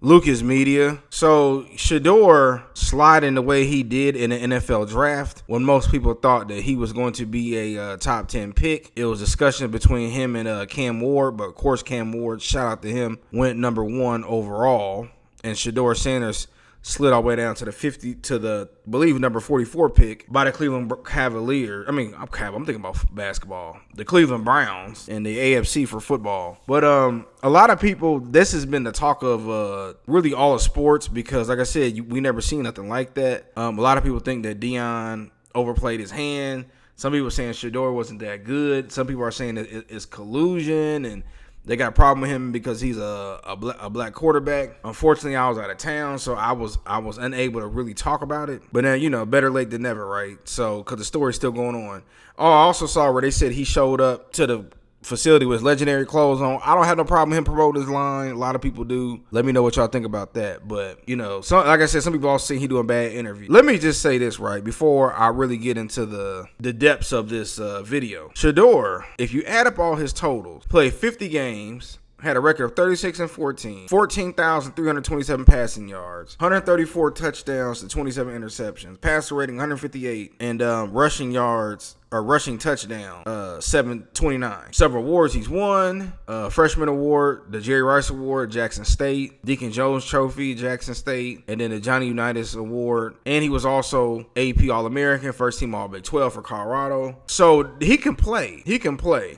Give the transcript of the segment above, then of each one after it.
Lucas Media. So Shedeur sliding the way he did in the NFL draft when most people thought that he was going to be a top 10 pick. It was discussion between him and Cam Ward, but of course Cam Ward, shout out to him, went number 1 overall, and sheduersanders slid all the way down to the I believe number 44 pick by the Cleveland Cavaliers. I'm thinking about basketball. The Cleveland Browns in the AFC for football. But a lot of people, this has been the talk of really all of sports because, like I said, we never seen nothing like that. A lot of people think that Deion overplayed his hand. Some people are saying Shedeur wasn't that good. Some people are saying that it's collusion and they got a problem with him because he's a black quarterback. Unfortunately, I was out of town, so I was unable to really talk about it. But then, better late than never, right? So, because the story's still going on. Oh, I also saw where they said he showed up to the facility with legendary clothes on. I don't have no problem with him promoting his line. A lot of people do. Let me know what y'all think about that. But, like I said, some people also say he doing bad interview. Let me just say this, right, before I really get into the depths of this video. Shedeur, if you add up all his totals, played 50 games, had a record of 36-14, 14,327 passing yards, 134 touchdowns to 27 interceptions, passer rating 158, and rushing yards or rushing touchdown 729. Several awards he's won: freshman award, the Jerry Rice Award, Jackson State, Deacon Jones Trophy, Jackson State, and then the Johnny Unitas Award. And he was also AP All-American, first team All Big 12 for Colorado. So he can play.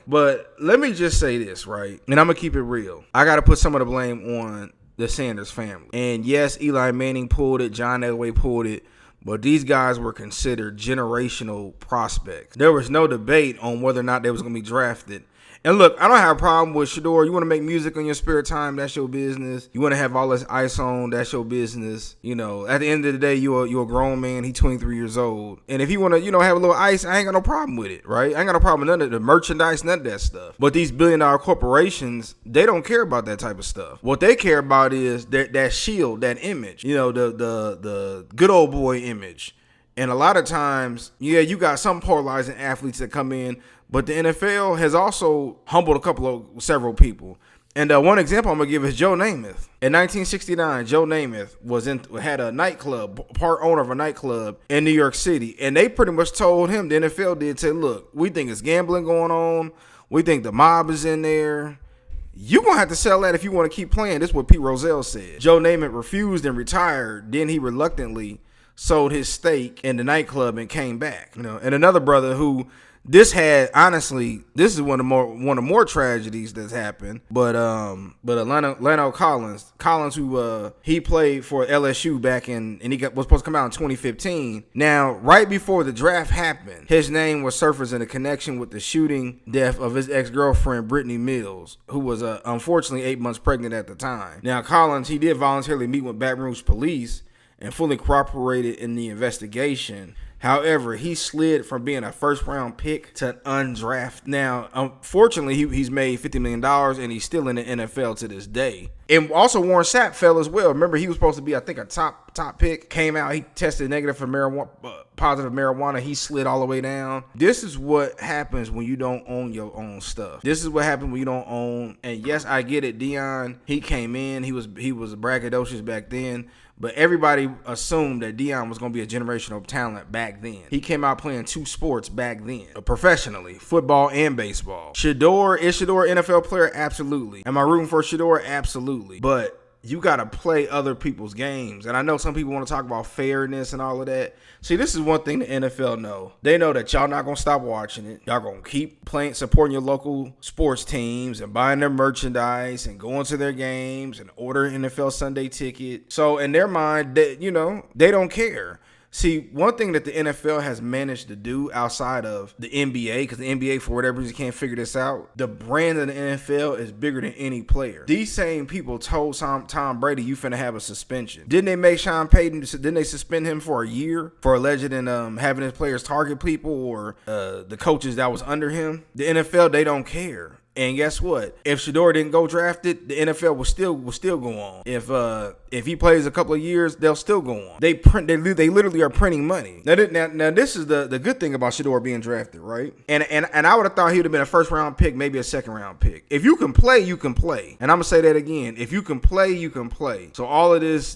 But let me just say this, right? And I'm gonna keep it real. I gotta put some of the blame on the Sanders family. And yes, Eli Manning pulled it, John Elway pulled it. But these guys were considered generational prospects. There was no debate on whether or not they was going to be drafted. And look, I don't have a problem with Shedeur. You want to make music on your spare time, that's your business. You want to have all this ice on, that's your business. At the end of the day, you're a grown man. He's 23 years old. And if you want to, have a little ice, I ain't got no problem with it, right? I ain't got no problem with none of the merchandise, none of that stuff. But these billion-dollar corporations, they don't care about that type of stuff. What they care about is that shield, that image, the good old boy image. And a lot of times, you got some polarizing athletes that come in, but the NFL has also humbled several people. And one example I'm going to give is Joe Namath. In 1969, Joe Namath had a nightclub, part owner of a nightclub in New York City. And they pretty much told him, the NFL did, say, look, we think it's gambling going on. We think the mob is in there. You're going to have to sell that if you want to keep playing. This is what Pete Rozelle said. Joe Namath refused and retired. Then he reluctantly sold his stake in the nightclub and came back. And another brother who this is one of more tragedies that's happened. But Leno Collins, who he played for LSU back and he was supposed to come out in 2015. Now, right before the draft happened, his name was surfacing in connection with the shooting death of his ex-girlfriend Brittany Mills, who was unfortunately 8 months pregnant at the time. Now, Collins, he did voluntarily meet with Baton Rouge police and fully cooperated in the investigation. However, he slid from being a first-round pick to undrafted. Now, unfortunately, he's made $50 million, and he's still in the NFL to this day. And also, Warren Sapp fell as well. Remember, he was supposed to be, I think, a top pick. Came out, he tested negative for positive marijuana. He slid all the way down. This is what happens when you don't own your own stuff. This is what happens when you don't own. And yes, I get it. Deion, he came in. He was braggadocious back then. But everybody assumed that Deion was going to be a generational talent back then. He came out playing 2 sports back then, professionally, football and baseball. Is Shedeur an NFL player? Absolutely. Am I rooting for Shedeur? Absolutely. But you got to play other people's games. And I know some people want to talk about fairness and all of that. See, this is one thing the NFL know. They know that y'all not going to stop watching it. Y'all going to keep playing, supporting your local sports teams and buying their merchandise and going to their games and ordering NFL Sunday ticket. So in their mind, they don't care. See, one thing that the NFL has managed to do outside of the NBA, because the NBA, for whatever reason, can't figure this out, the brand of the NFL is bigger than any player. These same people told Tom Brady, you finna have a suspension. Didn't they make Sean Payton, didn't they suspend him for a year for alleged and having his players target people or the coaches that was under him? The NFL, they don't care. And guess what? If Shedeur didn't go drafted, the NFL will still go on. If he plays a couple of years, they'll still go on. They literally are printing money. Now this is the good thing about Shedeur being drafted, right? And I would have thought he would have been a first round pick, maybe a second round pick. If you can play, you can play. And I'm gonna say that again. If you can play, you can play. So all of this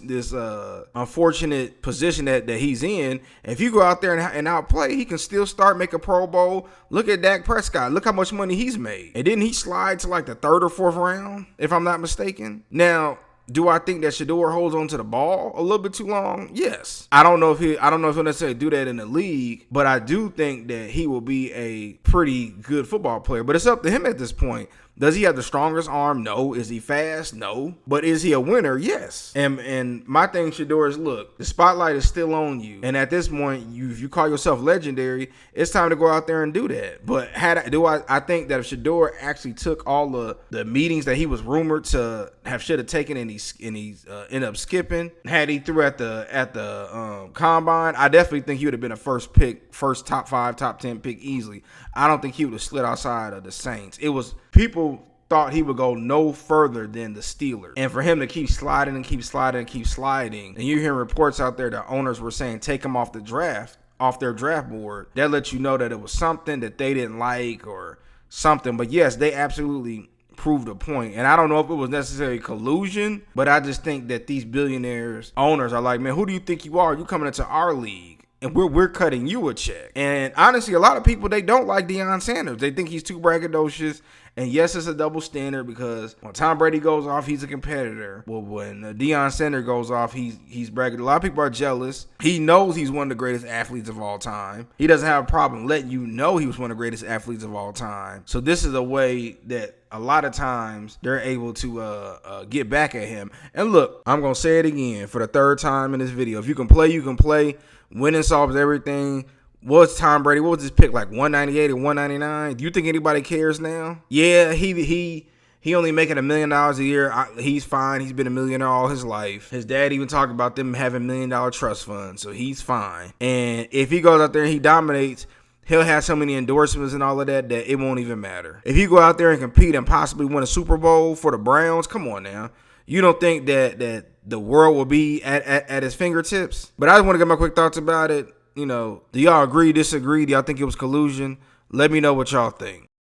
unfortunate position that he's in, if you go out there and outplay, he can still start, make a Pro Bowl. Look at Dak Prescott. Look how much money he's made. And didn't he slide to like the third or fourth round, if I'm not mistaken? Now, do I think that Shedeur holds on to the ball a little bit too long? Yes. I don't know if he'll necessarily do that in the league, but I do think that he will be a pretty good football player. But it's up to him at this point. Does he have the strongest arm? No. Is he fast? No. But is he a winner? Yes. And my thing, Shedeur, is look, the spotlight is still on you. And at this point, if you call yourself legendary, it's time to go out there and do that. But I think that if Shedeur actually took all the meetings that he was rumored to should have taken and he's ended up skipping, had he threw at the combine, I definitely think he would have been a first top 5, top 10 pick easily. I don't think he would have slid outside of the Saints. It was people thought he would go no further than the Steelers. And for him to keep sliding and keep sliding and keep sliding, and you hear reports out there that owners were saying take him off their draft board, that lets you know that it was something that they didn't like or something. But yes, they absolutely proved a point. And I don't know if it was necessarily collusion, but I just think that these billionaires, owners are like, man, who do you think you are? You coming into our league. And we're cutting you a check. And honestly, a lot of people, they don't like Deion Sanders. They think he's too braggadocious. And yes, it's a double standard because when Tom Brady goes off, he's a competitor. Well, when Deion Sanders goes off, he's braggadocious. A lot of people are jealous. He knows he's one of the greatest athletes of all time. He doesn't have a problem letting you know he was one of the greatest athletes of all time. So this is a way that a lot of times they're able to get back at him. And look, I'm going to say it again for the third time in this video. If you can play, you can play. Winning solves everything. What's Tom Brady? What was his pick, like 198 or 199? Do you think anybody cares now? Yeah, he only making $1 million a year. He's fine. He's been a millionaire all his life. His dad even talked about them having $1 million trust funds, so he's fine. And if he goes out there and he dominates, he'll have so many endorsements and all of that it won't even matter. If he go out there and compete and possibly win a Super Bowl for the Browns, come on now. You don't think that the world will be at his fingertips? But I just want to get my quick thoughts about it. Do y'all agree, disagree? Do y'all think it was collusion? Let me know what y'all think.